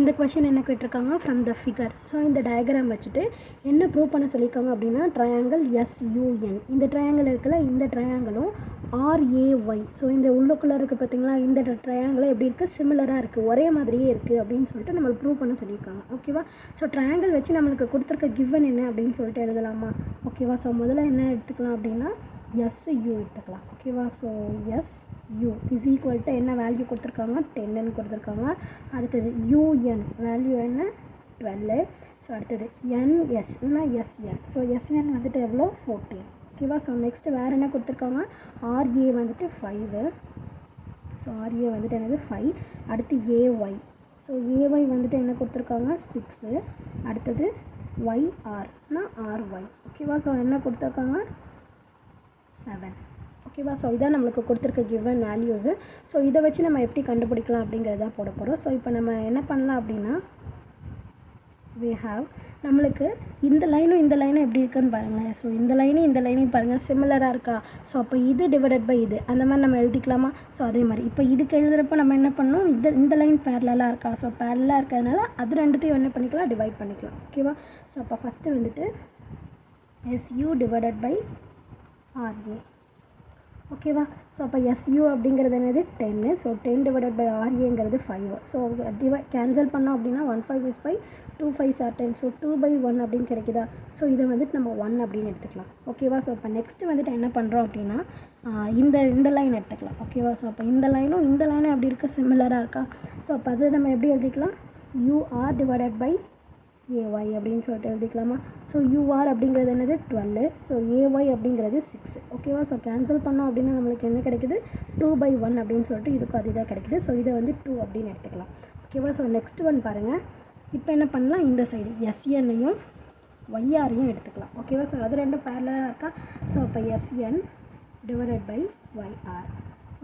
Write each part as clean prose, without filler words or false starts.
இந்த கொஷின் என்ன கேட்டிருக்காங்க ஃப்ரம் த ஃபிகர். ஸோ இந்த டயக்ராம் வச்சுட்டு என்ன ப்ரூவ் பண்ண சொல்லியிருக்காங்க அப்படின்னா ட்ரையாங்கிள் எஸ்யூஎன். இந்த ட்ரையாங்கிள் இருக்குல்ல, இந்த ட்ரையாங்கிளும் ஆர்ஏஒய். ஸோ இந்த உள்ளுக்குள்ளே இருக்குது பார்த்தீங்களா, இந்த ட்ரையாங்கிளும் எப்படி இருக்குது, சிமிலராக இருக்குது, ஒரே மாதிரியே இருக்குது அப்படின்னு சொல்லிட்டு நம்மளுக்கு ப்ரூவ் பண்ண சொல்லியிருக்காங்க. ஓகேவா. ஸோ ட்ரையாங்கிள் வச்சு நம்மளுக்கு கொடுத்துருக்க கிவன் என்ன அப்படின்னு சொல்லிட்டு எழுதலாமா. ஓகேவா. ஸோ முதல்ல என்ன எடுத்துக்கலாம் அப்படின்னா எஸ்யூ எடுத்துக்கலாம். ஓகேவா. So SU is equal to என்ன வேல்யூ கொடுத்துருக்காங்க, 10ன்னு கொடுத்துருக்காங்க. அடுத்தது யூஎன் வேல்யூ என்ன, 12. ஸோ அடுத்தது என்எஸ்னா எஸ்என். ஸோ எஸ்என் வந்துட்டு எவ்வளோ, 14. ஓகேவா. ஸோ நெக்ஸ்ட்டு வேறு என்ன கொடுத்துருக்காங்க, ஆர்ஏ வந்துட்டு 5. ஸோ ஆர்ஏ வந்துட்டு என்னது 5. அடுத்து ஏஒய். ஸோ ஏஒய் வந்துட்டு என்ன கொடுத்துருக்காங்க, 6. அடுத்தது ஒய்ஆர்னா ஆர்ஒய். ஓகேவா. ஸோ என்ன கொடுத்துருக்காங்க, 7. ஓகேவா. ஸோ இதான் நம்மளுக்கு கொடுத்துருக்க கிவன் வேல்யூஸு. ஸோ இதை வச்சு நம்ம எப்படி கண்டுபிடிக்கலாம் அப்படிங்கிறத போட போகிறோம். ஸோ இப்போ நம்ம என்ன பண்ணலாம் அப்படின்னா we have நம்மளுக்கு இந்த லைனும் இந்த லைனும் எப்படி இருக்குன்னு பாருங்களேன். ஸோ இந்த லைனையும் பாருங்கள், சிமிலராக இருக்கா. ஸோ அப்போ இது டிவைடட் பை இது அந்த மாதிரி நம்ம எழுதிக்கலாமா. ஸோ அதே மாதிரி இப்போ இதுக்கு எழுதுகிறப்ப நம்ம என்ன பண்ணணும், இந்த லைன் பேரலாக இருக்கா. ஸோ பேரலாக இருக்கிறதுனால அது ரெண்டுத்தையும் என்ன பண்ணிக்கலாம், டிவைட் பண்ணிக்கலாம். ஓகேவா. ஸோ அப்போ ஃபஸ்ட்டு வந்துட்டு எஸ்யூ டிவைடட் பை ஆர்ஏ. ஓகேவா. ஸோ அப்போ எஸ்யூ அப்படிங்கிறது என்னது 10. ஸோ 10 டிவைடட் பை ஆர்ஏங்கிறது 5. ஸோ கேன்சல் பண்ணோம் அப்படின்னா 1 5 is 5, 2 5s are 10. ஸோ 2/1 அப்படின்னு கிடைக்குதா. ஸோ இதை வந்துட்டு நம்ம 1 அப்படின்னு எடுத்துக்கலாம். ஓகேவா. ஸோ இப்போ நெக்ஸ்ட்டு வந்துட்டு என்ன பண்ணுறோம் அப்படின்னா இந்த லைன் எடுத்துக்கலாம். ஓகேவா. ஸோ அப்போ இந்த லைனும் எப்படி இருக்குது, சிமிலராக இருக்கா. ஸோ அப்போ அது நம்ம எப்படி எழுதிக்கலாம், யூஆர் டிவைடட் பை ஏஒய் அப்படின்னு சொல்லிட்டு எழுதிக்கலாமா. ஸோ யூஆர் அப்படிங்கிறது என்னது 12. ஸோ ஏஒய் அப்படிங்கிறது 6. ஓகேவா. ஸோ கேன்சல் பண்ணோம் அப்படின்னா நம்மளுக்கு என்ன கிடைக்குது, 2/1 அப்படின்னு சொல்லிட்டு இதுக்கும் அதுதான் கிடைக்குது. ஸோ இதை வந்து 2 அப்படின்னு எடுத்துக்கலாம். ஓகேவா. ஸோ நெக்ஸ்ட் ஒன் பாருங்கள். இப்போ என்ன பண்ணலாம், இந்த சைடு எஸ்என்னையும் ஒய்ஆரையும் எடுத்துக்கலாம். ஓகேவா. ஸோ அது ரெண்டும் பேரலாக இருக்கா. ஸோ அப்போ எஸ்என் டிவைடட் பை ஒய்ஆர்.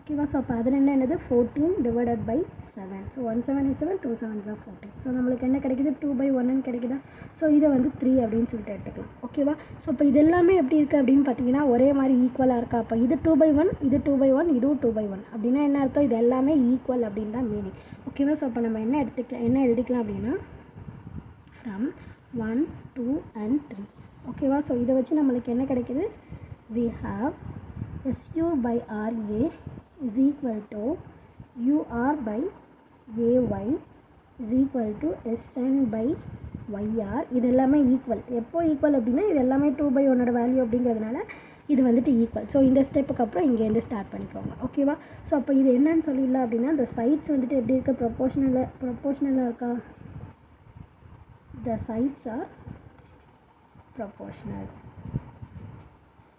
ஓகேவா. ஸோ அப்போ அது ரெண்டு என்னது 14 divided by 7. So 1 7 is 7, 2 7s are 14. So நம்மளுக்கு என்ன கிடைக்குது, 2/1 கிடைக்குதா. ஸோ இதை வந்து 3 அப்படின்னு சொல்லிட்டு எடுத்துக்கலாம். ஓகேவா. ஸோ இப்போ இது எல்லாமே எப்படி இருக்குது அப்படின்னு பார்த்தீங்கன்னா ஒரே மாதிரி ஈக்குவலாக இருக்கா. அப்போ இது 2/1, இது 2/1, இதுவும் 2/1 அப்படின்னா என்ன அர்த்தம், இது எல்லாமே ஈக்குவல் அப்படின்னு தான் மீனிங். ஓகேவா. ஸோ அப்போ நம்ம என்ன எழுதிக்கலாம் அப்படின்னா ஃப்ரம் 1 2 and 3. ஓகேவா. ஸோ இதை வச்சு நம்மளுக்கு என்ன கிடைக்குது, we have SU by RA is equal to UR by AY is equal to SN by YR. இது எல்லாமே ஈக்குவல். எப்போ ஈக்குவல் அப்படின்னா இது எல்லாமே 2/1 வேல்யூ அப்படிங்கிறதுனால இது வந்துட்டு ஈக்குவல். ஸோ இந்த ஸ்டெப்புக்கு அப்புறம் இங்கேருந்து ஸ்டார்ட் பண்ணிக்கோங்க. ஓகேவா. ஸோ அப்போ இது என்னன்னு சொல்லிடலாம் அப்படின்னா இந்த சைட்ஸ் வந்துட்டு எப்படி இருக்குது, ப்ரொப்போர்ஷனலாக இருக்கா. The sides are proportional.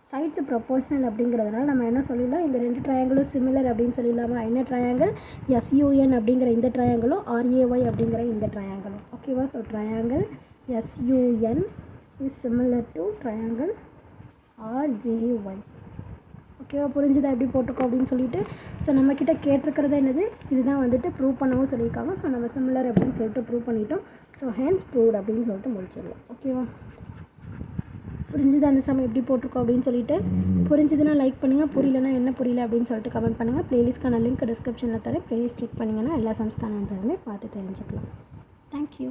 Sides proportional அப்படிங்கிறதுனால நம்ம என்ன சொல்லிடலாம், இந்த ரெண்டு ட்ரையாங்கிளும் சிமிலர் அப்படின்னு சொல்லிடலாமா. என்ன ட்ரையாங்கிள், எஸ்யூஎன் அப்படிங்கிற இந்த ட்ரையாங்கிளும் ஆர்ஏஒய் அப்படிங்கிற இந்த ட்ரையாங்கிளும். ஓகேவா. So triangle S U N is similar to triangle R A Y. ஓகேவா. புரிஞ்சுதா எப்படி போட்டிருக்கோம் அப்படின்னு சொல்லிட்டு. ஸோ நம்மக்கிட்ட கேட்டிருக்கிறது என்னது, இதுதான் வந்துட்டு ப்ரூவ் பண்ணவும் சொல்லியிருக்காங்க. ஸோ நம்ம சிமிலர் அப்படின்னு சொல்லிட்டு ப்ரூவ் பண்ணிட்டோம். ஸோ ஹேண்ட்ஸ் ப்ரூவ்ட் அப்படின்னு சொல்லிட்டு முடிச்சிடலாம். ஓகேவா. புரிஞ்சுது அந்த சமயம் எப்படி போட்டிருக்கோம் அப்படின்னு சொல்லிட்டு. புரிஞ்சுதுன்னா லைக் பண்ணுங்கள், புரியலன்னா என்ன புரியல அப்படின்னு சொல்லிட்டு கமெண்ட் பண்ணுங்கள். ப்ளேலிஸ்ட்கான லிங்க் டிஸ்கிரிப்ஷனில் தரேன். ப்ளேலிஸ்ட் செக் பண்ணிங்கன்னா எல்லா சம்ஸ்க்கான ஆன்சர்ஸுமே பார்த்து தெரிஞ்சுக்கலாம். தேங்க்யூ.